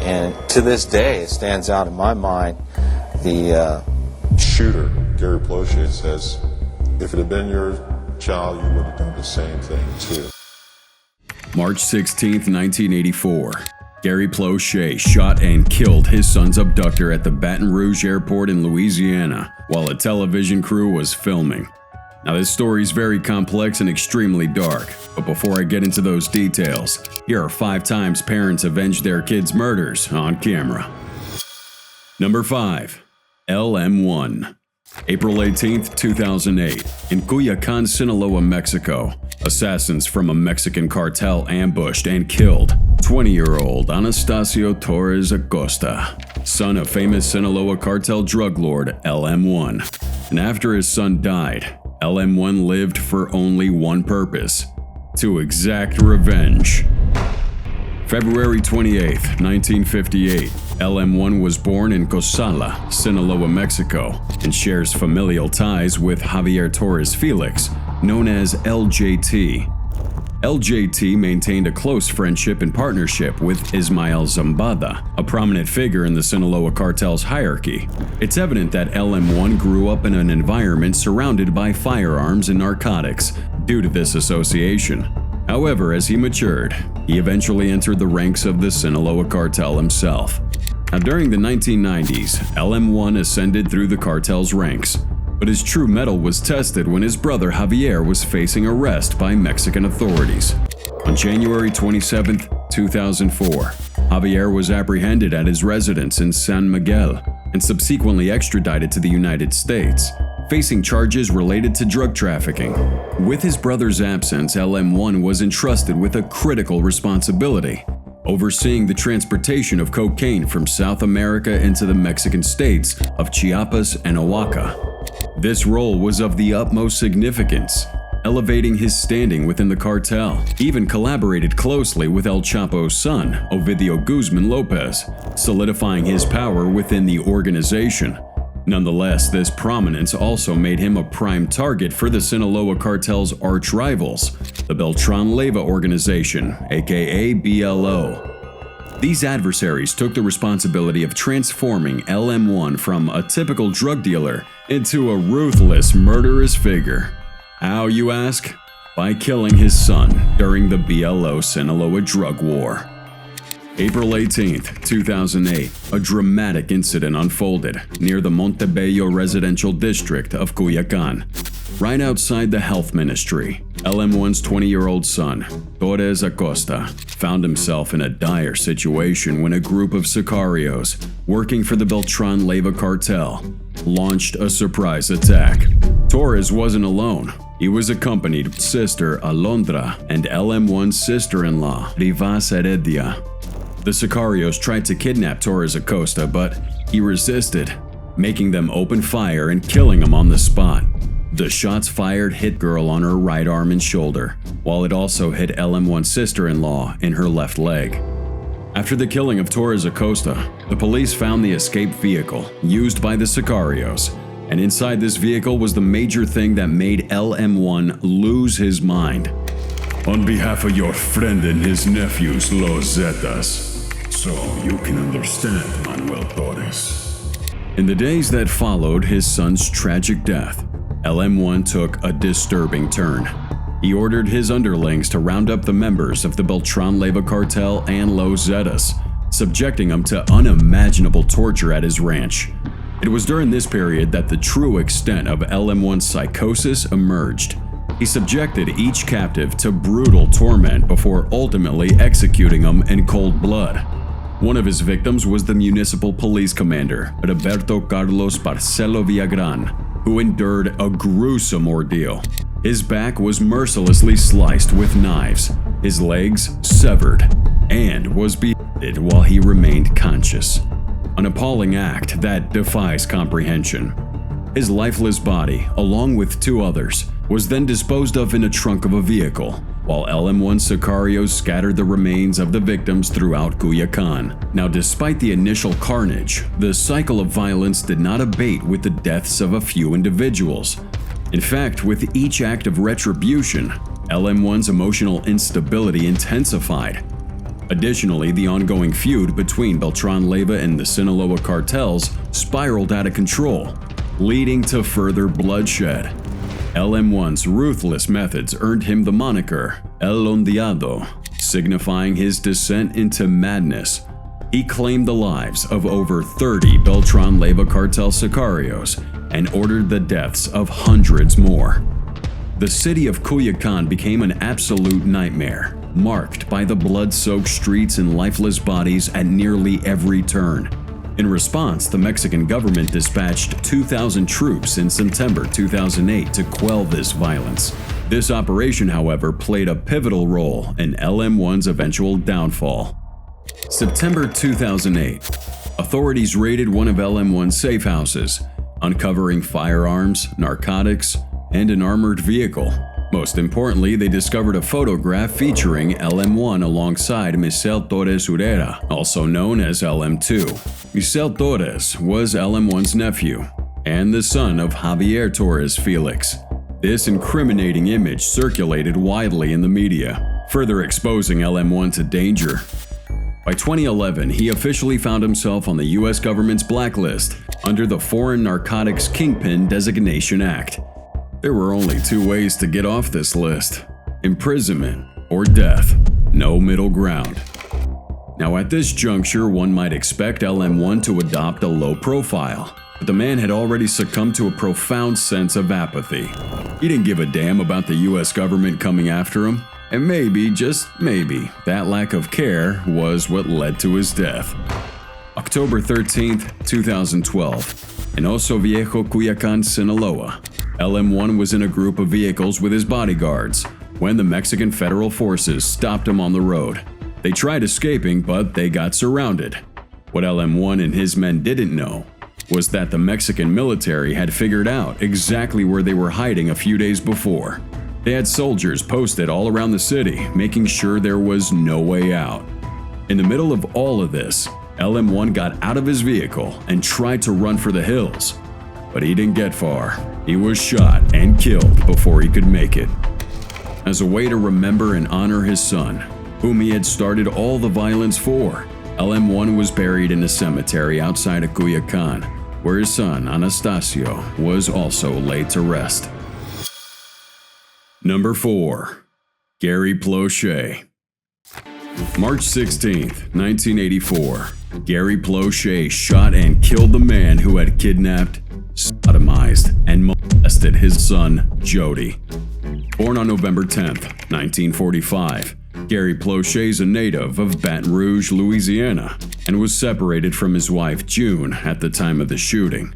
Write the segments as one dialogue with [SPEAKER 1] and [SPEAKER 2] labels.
[SPEAKER 1] And to this day, it stands out in my mind. The
[SPEAKER 2] shooter, Gary Plochet, says, if it had been your child, you would have done the same thing too.
[SPEAKER 3] March 16, 1984. Gary Plochet shot and killed his son's abductor at the Baton Rouge airport in Louisiana while a television crew was filming. Now, this story is very complex and extremely dark, but before I get into those details, here are 5 times parents avenged their kids' murders on camera. Number 5. LM1. April 18, 2008. In Culiacan, Sinaloa, Mexico, assassins from a Mexican cartel ambushed and killed 20-year-old Anastasio Torres Acosta, son of famous Sinaloa cartel drug lord LM1. And after his son died, LM1 lived for only one purpose: to exact revenge. February 28, 1958, LM1 was born in Cosala, Sinaloa, Mexico, and shares familial ties with Javier Torres Felix, known as LJT. LJT maintained a close friendship and partnership with Ismael Zambada, a prominent figure in the Sinaloa cartel's hierarchy. It's evident that LM1 grew up in an environment surrounded by firearms and narcotics due to this association. However, as he matured, he eventually entered the ranks of the Sinaloa cartel himself. Now, during the 1990s, LM1 ascended through the cartel's ranks, but his true mettle was tested when his brother Javier was facing arrest by Mexican authorities. On January 27, 2004, Javier was apprehended at his residence in San Miguel and subsequently extradited to the United States, facing charges related to drug trafficking. With his brother's absence, LM1 was entrusted with a critical responsibility: overseeing the transportation of cocaine from South America into the Mexican states of Chiapas and Oaxaca. This role was of the utmost significance, elevating his standing within the cartel. He even collaborated closely with El Chapo's son, Ovidio Guzman Lopez, solidifying his power within the organization. Nonetheless, this prominence also made him a prime target for the Sinaloa cartel's arch-rivals, the Beltran Leyva organization, aka BLO. These adversaries took the responsibility of transforming LM1 from a typical drug dealer into a ruthless, murderous figure. How, you ask? By killing his son during the BLO Sinaloa drug war. April 18, 2008, a dramatic incident unfolded near the Montebello residential district of Culiacan. Right outside the health ministry, LM1's 20-year-old son, Torres Acosta, found himself in a dire situation when a group of sicarios working for the Beltran Leyva cartel launched a surprise attack. Torres wasn't alone. He was accompanied by sister Alondra and LM1's sister-in-law, Rivas Heredia. The sicarios tried to kidnap Torres Acosta, but he resisted, making them open fire and killing him on the spot. The shots fired hit girl on her right arm and shoulder, while it also hit LM1's sister-in-law in her left leg. After the killing of Torres Acosta, the police found the escape vehicle used by the sicarios, and inside this vehicle was the major thing that made LM1 lose his mind.
[SPEAKER 4] On behalf of your friend and his nephews, Los Zetas, so you can understand, Manuel Torres.
[SPEAKER 3] In the days that followed his son's tragic death, LM1 took a disturbing turn. He ordered his underlings to round up the members of the Beltran Leyva cartel and Los Zetas, subjecting them to unimaginable torture at his ranch. It was during this period that the true extent of LM1's psychosis emerged. He subjected each captive to brutal torment before ultimately executing them in cold blood. One of his victims was the municipal police commander, Roberto Carlos Barcelo Villagran, who endured a gruesome ordeal. His back was mercilessly sliced with knives, his legs severed, and was beheaded while he remained conscious. An appalling act that defies comprehension. His lifeless body, along with 2 others, was then disposed of in a trunk of a vehicle, while LM1 sicarios scattered the remains of the victims throughout Culiacan. Now, despite the initial carnage, the cycle of violence did not abate with the deaths of a few individuals. In fact, with each act of retribution, LM1's emotional instability intensified. Additionally, the ongoing feud between Beltran Leyva and the Sinaloa cartels spiraled out of control, leading to further bloodshed. LM1's ruthless methods earned him the moniker El Ondeado, signifying his descent into madness. He claimed the lives of over 30 Beltran Leyva cartel sicarios and ordered the deaths of hundreds more. The city of Culiacan became an absolute nightmare, marked by the blood-soaked streets and lifeless bodies at nearly every turn. In response, the Mexican government dispatched 2,000 troops in September 2008 to quell this violence. This operation, however, played a pivotal role in LM1's eventual downfall. September 2008, authorities raided one of LM1's safe houses, uncovering firearms, narcotics, and an armored vehicle. Most importantly, they discovered a photograph featuring LM1 alongside Misael Torres Urera, also known as LM2. Misael Torres was LM1's nephew and the son of Javier Torres Felix. This incriminating image circulated widely in the media, further exposing LM1 to danger. By 2011, he officially found himself on the US government's blacklist under the Foreign Narcotics Kingpin Designation Act. There were only two ways to get off this list: imprisonment or death. No middle ground. Now at this juncture, one might expect LM1 to adopt a low profile, but the man had already succumbed to a profound sense of apathy. He didn't give a damn about the US government coming after him, and maybe, just maybe, that lack of care was what led to his death. October 13th, 2012, in Oso Viejo, Culiacan, Sinaloa. LM1 was in a group of vehicles with his bodyguards when the Mexican federal forces stopped him on the road. They tried escaping, but they got surrounded. What LM1 and his men didn't know was that the Mexican military had figured out exactly where they were hiding a few days before. They had soldiers posted all around the city, making sure there was no way out. In the middle of all of this, LM1 got out of his vehicle and tried to run for the hills. But he didn't get far. He was shot and killed before he could make it. As a way to remember and honor his son, whom he had started all the violence for, LM1 was buried in a cemetery outside of Culiacan, where his son, Anastasio, was also laid to rest. Number 4. Gary Plauché. March 16, 1984. Gary Plauché shot and killed the man who had kidnapped, sodomized, and molested his son, Jody. Born on November 10, 1945, Gary Plauché is a native of Baton Rouge, Louisiana, and was separated from his wife, June, at the time of the shooting.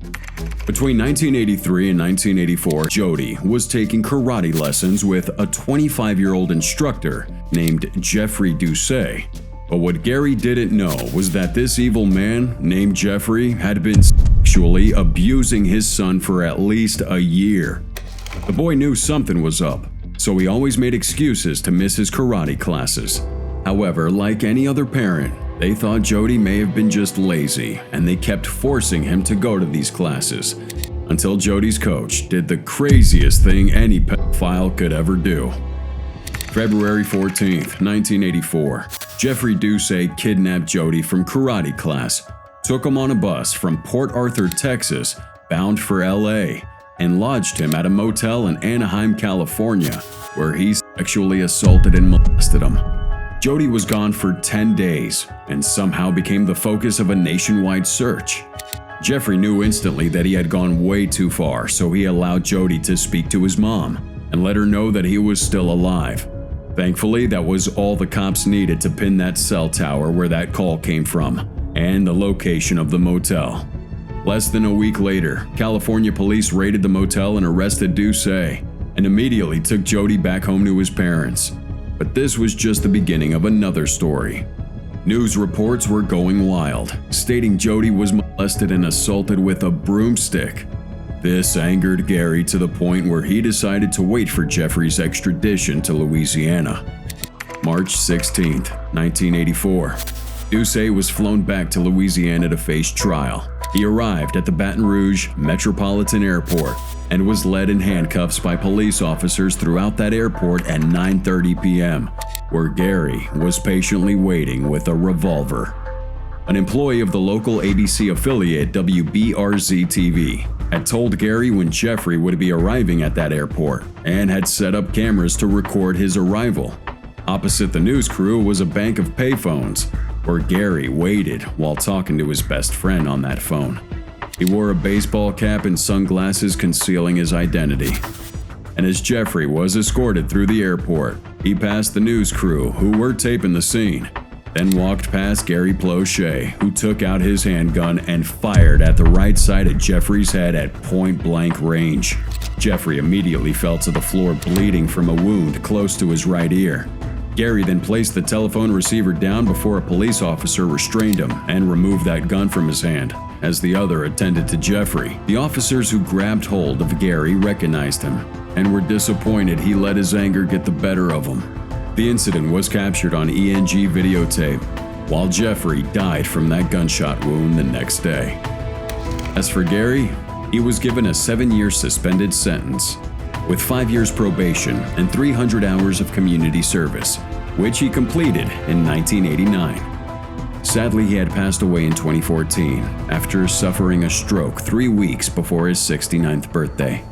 [SPEAKER 3] Between 1983 and 1984, Jody was taking karate lessons with a 25-year-old instructor named Jeffrey Doucet. But what Gary didn't know was that this evil man named Jeffrey had been sexually abusing his son for at least a year. The boy knew something was up, so he always made excuses to miss his karate classes. However, like any other parent, they thought Jody may have been just lazy, and they kept forcing him to go to these classes, until Jody's coach did the craziest thing any pedophile could ever do. February 14, 1984, Jeffrey Doucet kidnapped Jody from karate class, took him on a bus from Port Arthur, Texas, bound for LA, and lodged him at a motel in Anaheim, California, where he sexually assaulted and molested him. Jody was gone for 10 days and somehow became the focus of a nationwide search. Jeffrey knew instantly that he had gone way too far, so he allowed Jody to speak to his mom and let her know that he was still alive. Thankfully, that was all the cops needed to pin that cell tower where that call came from, and the location of the motel. Less than a week later, California police raided the motel and arrested Doucet, and immediately took Jody back home to his parents. But this was just the beginning of another story. News reports were going wild, stating Jody was molested and assaulted with a broomstick. This angered Gary to the point where he decided to wait for Jeffrey's extradition to Louisiana. March 16, 1984. Doucet was flown back to Louisiana to face trial. He arrived at the Baton Rouge Metropolitan Airport and was led in handcuffs by police officers throughout that airport at 9:30 p.m., where Gary was patiently waiting with a revolver. An employee of the local ABC affiliate WBRZ-TV had told Gary when Jeffrey would be arriving at that airport and had set up cameras to record his arrival. Opposite the news crew was a bank of payphones, where Gary waited while talking to his best friend on that phone. He wore a baseball cap and sunglasses concealing his identity. And as Jeffrey was escorted through the airport, he passed the news crew who were taping the scene, then walked past Gary Plochet, who took out his handgun and fired at the right side of Jeffrey's head at point-blank range. Jeffrey immediately fell to the floor bleeding from a wound close to his right ear. Gary then placed the telephone receiver down before a police officer restrained him and removed that gun from his hand. As the other attended to Jeffrey, the officers who grabbed hold of Gary recognized him and were disappointed he let his anger get the better of him. The incident was captured on ENG videotape, while Jeffrey died from that gunshot wound the next day. As for Gary, he was given a 7-year suspended sentence, with 5 years probation and 300 hours of community service, which he completed in 1989. Sadly, he had passed away in 2014 after suffering a stroke 3 weeks before his 69th birthday.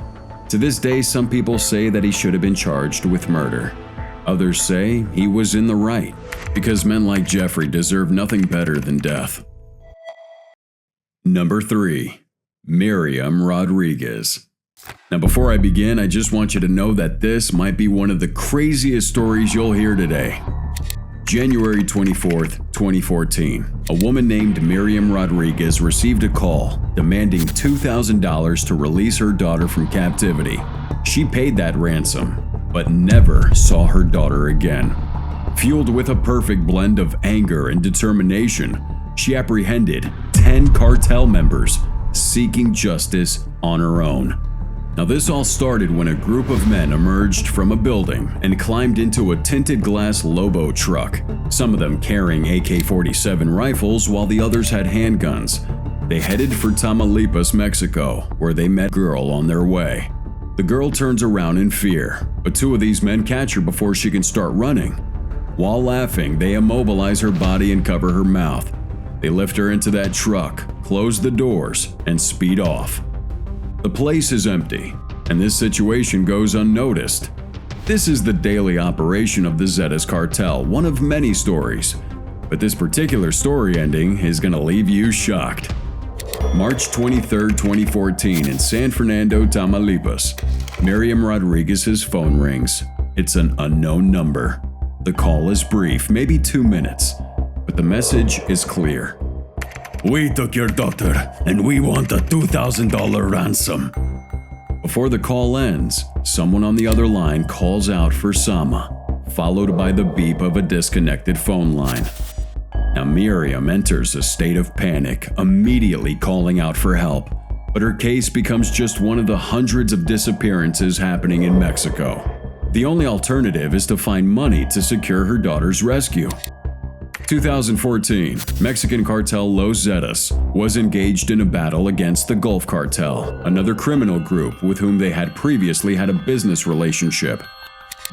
[SPEAKER 3] To this day, some people say that he should have been charged with murder. Others say he was in the right, because men like Jeffrey deserve nothing better than death. Number 3. Miriam Rodriguez. Now, before I begin, I just want you to know that this might be one of the craziest stories you'll hear today. January 24th, 2014, a woman named Miriam Rodriguez received a call demanding $2,000 to release her daughter from captivity. She paid that ransom, but never saw her daughter again. Fueled with a perfect blend of anger and determination, she apprehended 10 cartel members seeking justice on her own. Now, this all started when a group of men emerged from a building and climbed into a tinted glass Lobo truck, some of them carrying AK-47 rifles while the others had handguns. They headed for Tamaulipas, Mexico, where they met a girl on their way. The girl turns around in fear, but 2 of these men catch her before she can start running. While laughing, they immobilize her body and cover her mouth. They lift her into that truck, close the doors, and speed off. The place is empty, and this situation goes unnoticed. This is the daily operation of the Zetas cartel, one of many stories. But this particular story ending is going to leave you shocked. March 23, 2014, in San Fernando, Tamaulipas, Miriam Rodriguez's phone rings. It's an unknown number. The call is brief, maybe 2 minutes, but the message is clear.
[SPEAKER 4] We took your daughter, and we want a $2,000 ransom.
[SPEAKER 3] Before the call ends, someone on the other line calls out for Sama, followed by the beep of a disconnected phone line. Now Miriam enters a state of panic, immediately calling out for help, but her case becomes just one of the hundreds of disappearances happening in Mexico. The only alternative is to find money to secure her daughter's rescue. 2014, Mexican cartel Los Zetas was engaged in a battle against the Gulf Cartel, another criminal group with whom they had previously had a business relationship.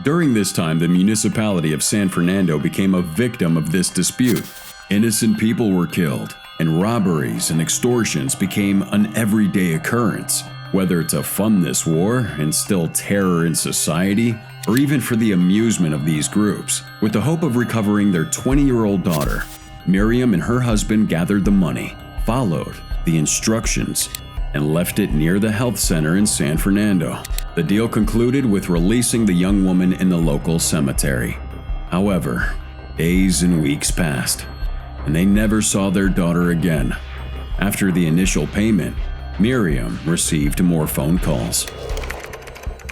[SPEAKER 3] During this time, the municipality of San Fernando became a victim of this dispute. Innocent people were killed, and robberies and extortions became an everyday occurrence. Whether to fund this war, instill terror in society, or even for the amusement of these groups. With the hope of recovering their 20-year-old daughter, Miriam and her husband gathered the money, followed the instructions, and left it near the health center in San Fernando. The deal concluded with releasing the young woman in the local cemetery. However, days and weeks passed, and they never saw their daughter again. After the initial payment, Miriam received more phone calls.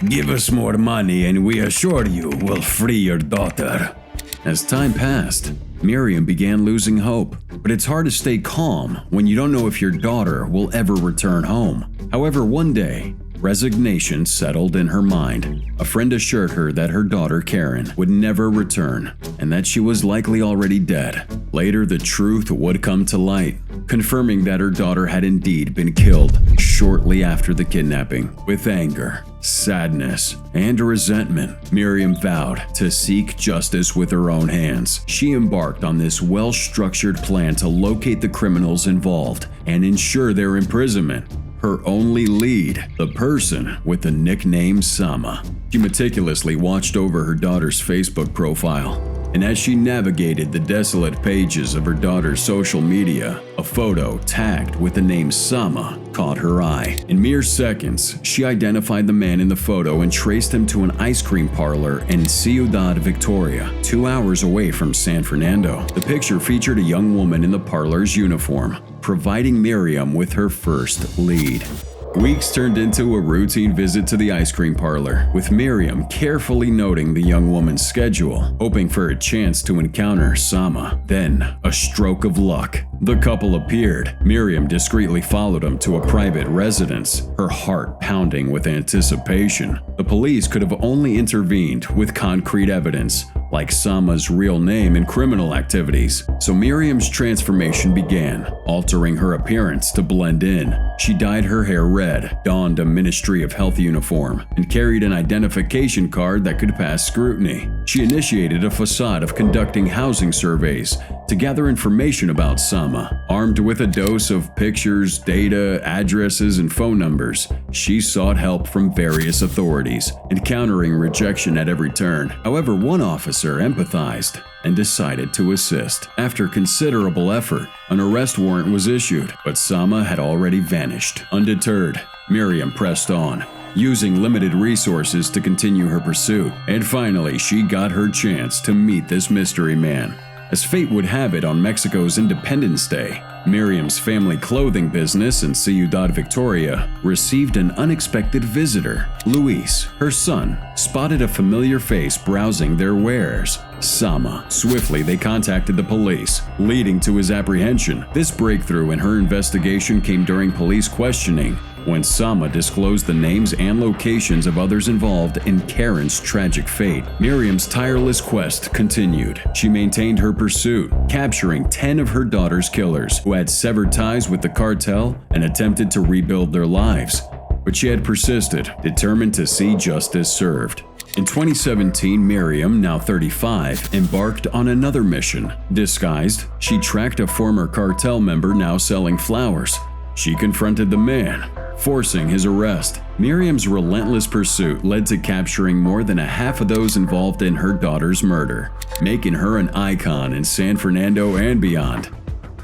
[SPEAKER 4] Give us more money and we assure you we'll free your daughter.
[SPEAKER 3] As time passed, Miriam began losing hope, but it's hard to stay calm when you don't know if your daughter will ever return home. However, one day, Resignation settled in her mind. A friend assured her that her daughter Karen would never return and that she was likely already dead. Later, the truth would come to light, confirming that her daughter had indeed been killed shortly after the kidnapping. With anger, sadness, and resentment, Miriam vowed to seek justice with her own hands. She embarked on this well-structured plan to locate the criminals involved and ensure their imprisonment. Her only lead, the person with the nickname Sama. She meticulously watched over her daughter's Facebook profile, and as she navigated the desolate pages of her daughter's social media, a photo tagged with the name Sama caught her eye. In mere seconds, she identified the man in the photo and traced him to an ice cream parlor in Ciudad Victoria, 2 hours away from San Fernando. The picture featured a young woman in the parlor's uniform, providing Miriam with her first lead. Weeks turned into a routine visit to the ice cream parlor, with Miriam carefully noting the young woman's schedule, hoping for a chance to encounter Sama. Then, a stroke of luck. The couple appeared. Miriam discreetly followed him to a private residence, her heart pounding with anticipation. The police could have only intervened with concrete evidence, like Sama's real name and criminal activities. So Miriam's transformation began, altering her appearance to blend in. She dyed her hair red, donned a Ministry of Health uniform, and carried an identification card that could pass scrutiny. She initiated a facade of conducting housing surveys to gather information about Sama. Armed with a dose of pictures, data, addresses, and phone numbers, she sought help from various authorities, encountering rejection at every turn. However, one officer empathized and decided to assist. After considerable effort, an arrest warrant was issued, but Sama had already vanished. Undeterred, Miriam pressed on, using limited resources to continue her pursuit. And finally, she got her chance to meet this mystery man. As fate would have it, on Mexico's Independence Day, Miriam's family clothing business in Ciudad Victoria received an unexpected visitor. Luis, her son, spotted a familiar face browsing their wares. Sama. Swiftly, they contacted the police, leading to his apprehension. This breakthrough in her investigation came during police questioning, when Sama disclosed the names and locations of others involved in Karen's tragic fate. Miriam's tireless quest continued. She maintained her pursuit, capturing 10 of her daughter's killers, who had severed ties with the cartel and attempted to rebuild their lives. But she had persisted, determined to see justice served. In 2017, Miriam, now 35, embarked on another mission. Disguised, she tracked a former cartel member now selling flowers. She confronted the man, forcing his arrest. Miriam's relentless pursuit led to capturing more than a half of those involved in her daughter's murder, making her an icon in San Fernando and beyond.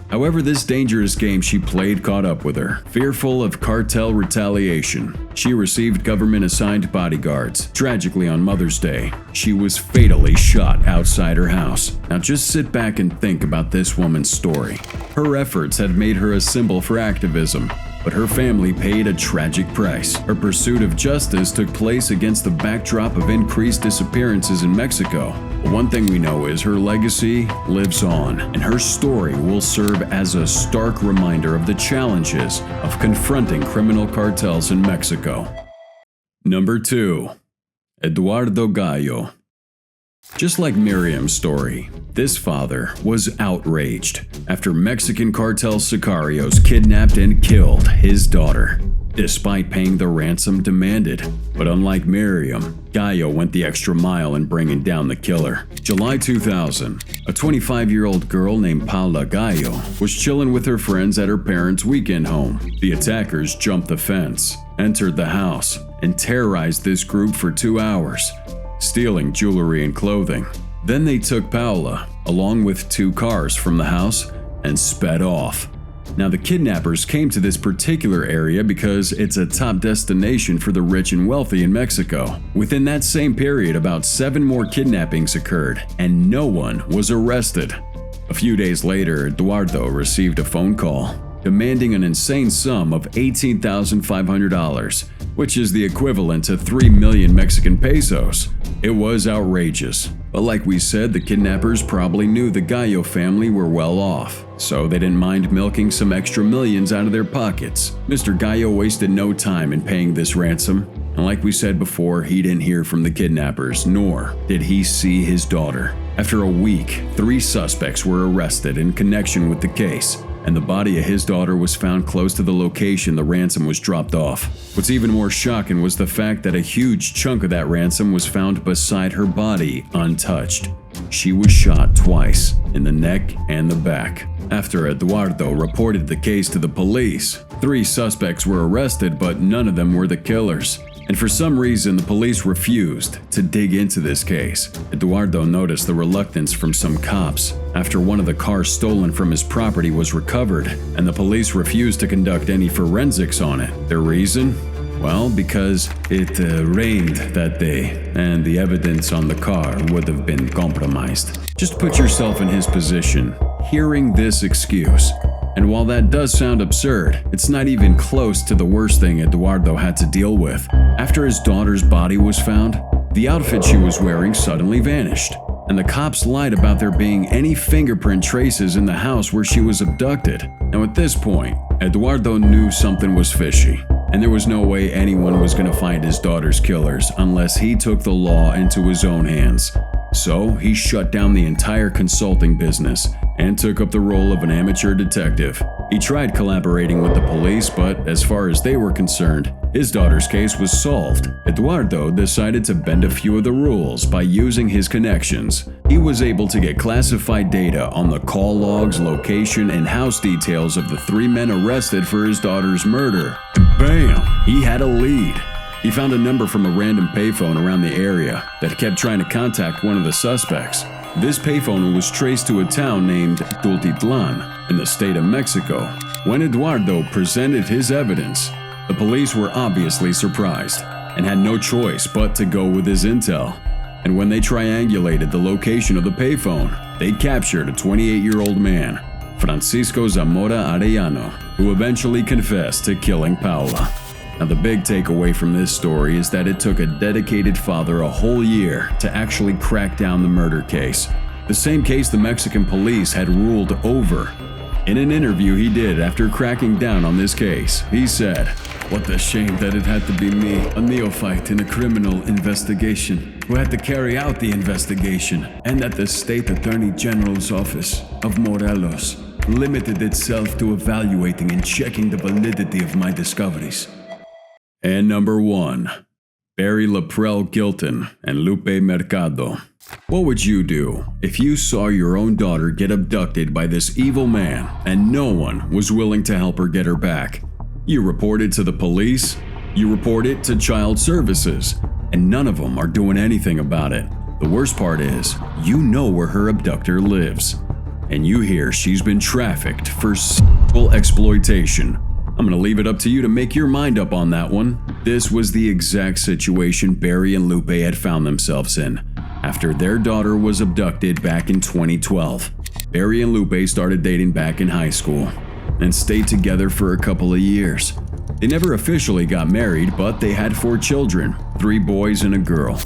[SPEAKER 3] However, this dangerous game she played caught up with her. Fearful of cartel retaliation, she received government-assigned bodyguards. Tragically, on Mother's Day, she was fatally shot outside her house. Now just sit back and think about this woman's story. Her efforts had made her a symbol for activism, but her family paid a tragic price. Her pursuit of justice took place against the backdrop of increased disappearances in Mexico. But one thing we know is her legacy lives on, and her story will serve as a stark reminder of the challenges of confronting criminal cartels in Mexico. Number 2. Eduardo Gallo. Just like Miriam's story, this father was outraged after Mexican cartel sicarios kidnapped and killed his daughter, despite paying the ransom demanded. But unlike Miriam, Gallo went the extra mile in bringing down the killer. July 2000, a 25-year-old girl named Paula Gallo was chilling with her friends at her parents' weekend home. The attackers jumped the fence, entered the house, and terrorized this group for 2 hours, stealing jewelry and clothing. Then they took Paula, along with 2 cars, from the house and sped off. Now, the kidnappers came to this particular area because it's a top destination for the rich and wealthy in Mexico. Within that same period, about 7 more kidnappings occurred, and no one was arrested. A few days later, Eduardo received a phone call demanding an insane sum of $18,500, which is the equivalent to 3 million Mexican pesos. It was outrageous. But like we said, the kidnappers probably knew the Gallo family were well off, so they didn't mind milking some extra millions out of their pockets. Mr. Gallo wasted no time in paying this ransom, and like we said before, he didn't hear from the kidnappers, nor did he see his daughter. After a week, 3 suspects were arrested in connection with the case, and the body of his daughter was found close to the location the ransom was dropped off. What's even more shocking was the fact that a huge chunk of that ransom was found beside her body, untouched. She was shot twice, in the neck and the back. After Eduardo reported the case to the police, 3 suspects were arrested, but none of them were the killers. And for some reason, the police refused to dig into this case. Eduardo noticed the reluctance from some cops after one of the cars stolen from his property was recovered, and the police refused to conduct any forensics on it. Their reason? Well, because it rained that day, and the evidence on the car would have been compromised. Just put yourself in his position, hearing this excuse. And while that does sound absurd, it's not even close to the worst thing Eduardo had to deal with. After his daughter's body was found, the outfit she was wearing suddenly vanished, and the cops lied about there being any fingerprint traces in the house where she was abducted. Now at this point, Eduardo knew something was fishy, and there was no way anyone was going to find his daughter's killers unless he took the law into his own hands. So he shut down the entire consulting business and took up the role of an amateur detective. He tried collaborating with the police, but as far as they were concerned, his daughter's case was solved. Eduardo decided to bend a few of the rules by using his connections. He was able to get classified data on the call logs, location, and house details of the 3 men arrested for his daughter's murder. And bam! He had a lead. He found a number from a random payphone around the area that kept trying to contact one of the suspects. This payphone was traced to a town named Tultitlan in the state of Mexico. When Eduardo presented his evidence, the police were obviously surprised and had no choice but to go with his intel. And when they triangulated the location of the payphone, they captured a 28-year-old man, Francisco Zamora Arellano, who eventually confessed to killing Paula. Now the big takeaway from this story is that it took a dedicated father a whole year to actually crack down the murder case. The same case the Mexican police had ruled over. In an interview he did after cracking down on this case, he said, "What a shame that it had to be me, a neophyte in a criminal investigation, who had to carry out the investigation, and that the State Attorney General's office of Morelos limited itself to evaluating and checking the validity of my discoveries." And number 1. Barry Lel Gilton and Lupe Mercado. What would you do if you saw your own daughter get abducted by this evil man and no one was willing to help her get her back? You report it to the police, you report it to child services, and none of them are doing anything about it. The worst part is, you know where her abductor lives, and you hear she's been trafficked for sexual exploitation. I'm going to leave it up to you to make your mind up on that one. This was the exact situation Barry and Lupe had found themselves in after their daughter was abducted back in 2012. Barry and Lupe started dating back in high school and stayed together for a couple of years. They never officially got married, but they had 4 children, 3 boys and a girl.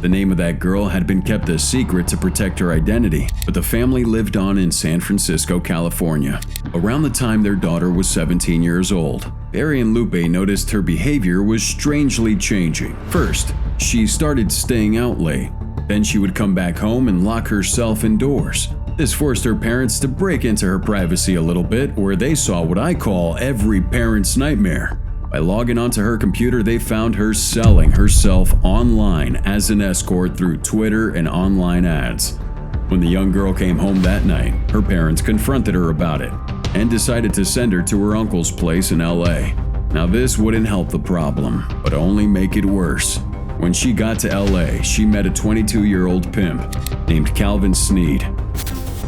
[SPEAKER 3] The name of that girl had been kept a secret to protect her identity, but the family lived on in San Francisco, California. Around the time their daughter was 17 years old, Barry and Lupe noticed her behavior was strangely changing. First, she started staying out late. Then she would come back home and lock herself indoors. This forced her parents to break into her privacy a little bit, where they saw what I call every parent's nightmare. By logging onto her computer, they found her selling herself online as an escort through Twitter and online ads. When the young girl came home that night, her parents confronted her about it and decided to send her to her uncle's place in LA. Now this wouldn't help the problem, but only make it worse. When she got to LA, she met a 22-year-old pimp named Calvin Sneed.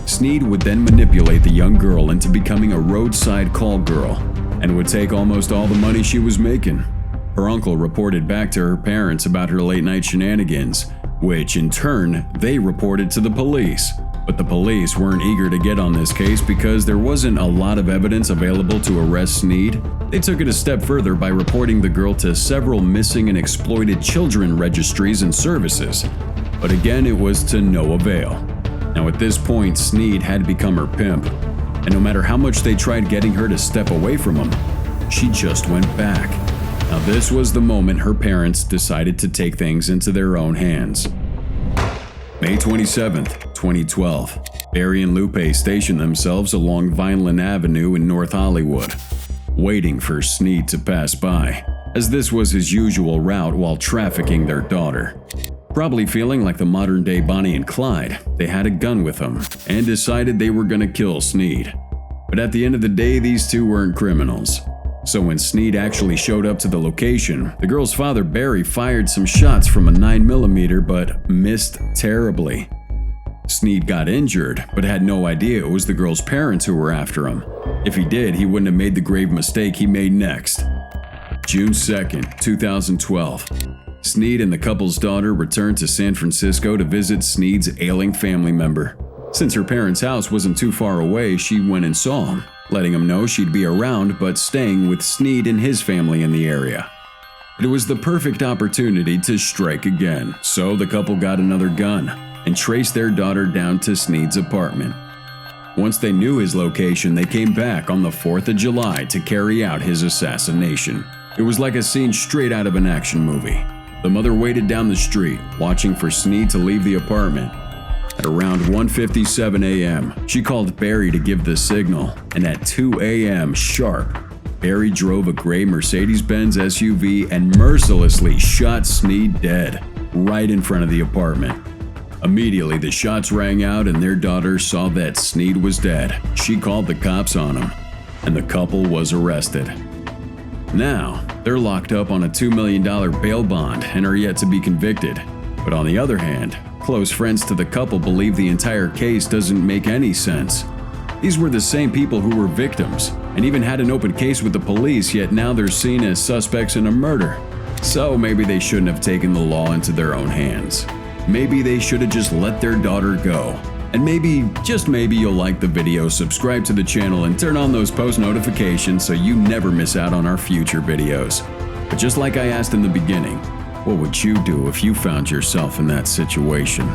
[SPEAKER 3] Sneed would then manipulate the young girl into becoming a roadside call girl and would take almost all the money she was making. Her uncle reported back to her parents about her late-night shenanigans, which in turn they reported to the police. But the police weren't eager to get on this case because there wasn't a lot of evidence available to arrest Sneed. They took it a step further by reporting the girl to several missing and exploited children registries and services. but again it was to no avail. Now at this point, Sneed had become her pimp, and no matter how much they tried getting her to step away from him, she just went back. Now this was the moment her parents decided to take things into their own hands. May 27th, 2012, Barry and Lupe stationed themselves along Vineland Avenue in North Hollywood, waiting for Sneed to pass by, as this was his usual route while trafficking their daughter. Probably feeling like the modern-day Bonnie and Clyde, they had a gun with them and decided they were gonna kill Sneed. But at the end of the day, these two weren't criminals. So when Sneed actually showed up to the location, the girl's father Barry fired some shots from a 9mm but missed terribly. Sneed got injured, but had no idea it was the girl's parents who were after him. If he did, he wouldn't have made the grave mistake he made next. June 2nd, 2012. Sneed and the couple's daughter returned to San Francisco to visit Sneed's ailing family member. Since her parents' house wasn't too far away, she went and saw him, letting him know she'd be around but staying with Sneed and his family in the area. It was the perfect opportunity to strike again, so the couple got another gun and traced their daughter down to Sneed's apartment. Once they knew his location, they came back on the 4th of July to carry out his assassination. It was like a scene straight out of an action movie. The mother waited down the street, watching for Sneed to leave the apartment. At around 1:57 a.m., she called Barry to give the signal, and at 2 a.m. sharp, Barry drove a gray Mercedes-Benz SUV and mercilessly shot Sneed dead, right in front of the apartment. Immediately, the shots rang out and their daughter saw that Sneed was dead. She called the cops on him, and the couple was arrested. Now, they're locked up on a $2 million bail bond and are yet to be convicted. But on the other hand, close friends to the couple believe the entire case doesn't make any sense. These were the same people who were victims and even had an open case with the police, yet now they're seen as suspects in a murder. So maybe they shouldn't have taken the law into their own hands. Maybe they should have just let their daughter go. And maybe, just maybe, you'll like the video, subscribe to the channel, and turn on those post notifications so you never miss out on our future videos. But just like I asked in the beginning, what would you do if you found yourself in that situation?